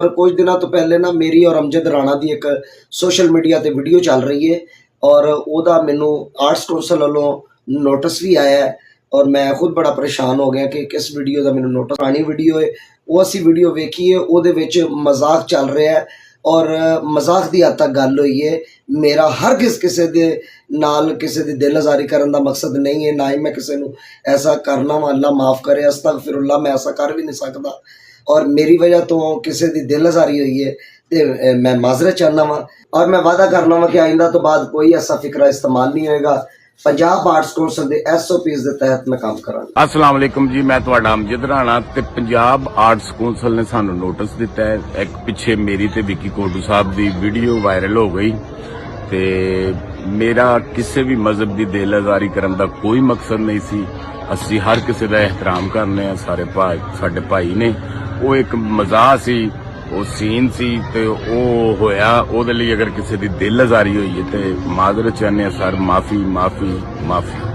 पर कुछ दिनों तो पहले ना मेरी और अमजद राणा की एक सोशल मीडिया पर वीडियो चल रही है और वह मैनू आर्ट्स कौंसल वालों नोटिस भी आया है और मैं खुद बड़ा परेशान हो गया कि किस वीडियो का मैनू नोटिस। पुरानी वीडियो है वो असी वीडियो वेखी है, वो मजाक चल रहा है और मजाक की हद तक गल हुई है। मेरा हर किसी के नाल किसी की दिल आजारी करने का मकसद नहीं है, ना ही मैं किसी को ऐसा करना वा, अल्लाह माफ़ करे, अस्तगफिरुल्लाह, मैं ऐसा कर भी नहीं सकता। और मेरी वजह तो किसी की दिल आजारी हुई है तो मैं माजरत चाहना वा और मैं वादा करना वा कि आइंदा तो बाद कोई ऐसा फिक्रा इस्तेमाल नहीं होएगा। पंजाब आर्ट्स कौंसल के SOPs के तहत मैं काम करा। अस्सलाम वालेकुम जी, मैं तुहाडा अमजद राणा ते पंजाब आर्ट्स कौंसल ने सानू नोटिस दिता है। एक पिछे मेरी ते विकी कोटू साहब की वीडियो वायरल हो गई ते मेरा किसी भी मजहब की दिल आजारी करने का कोई मकसद नहीं सी। असी हर किसी का एहतराम करने, सारे भाई साडे भाई ने, वो एक मजाक सी, वो सीन सी ते वो होया। ओहदे लई अगर किसी की दिल आजारी हुई है तो माजरत चाहने सर, माफी माफी माफी।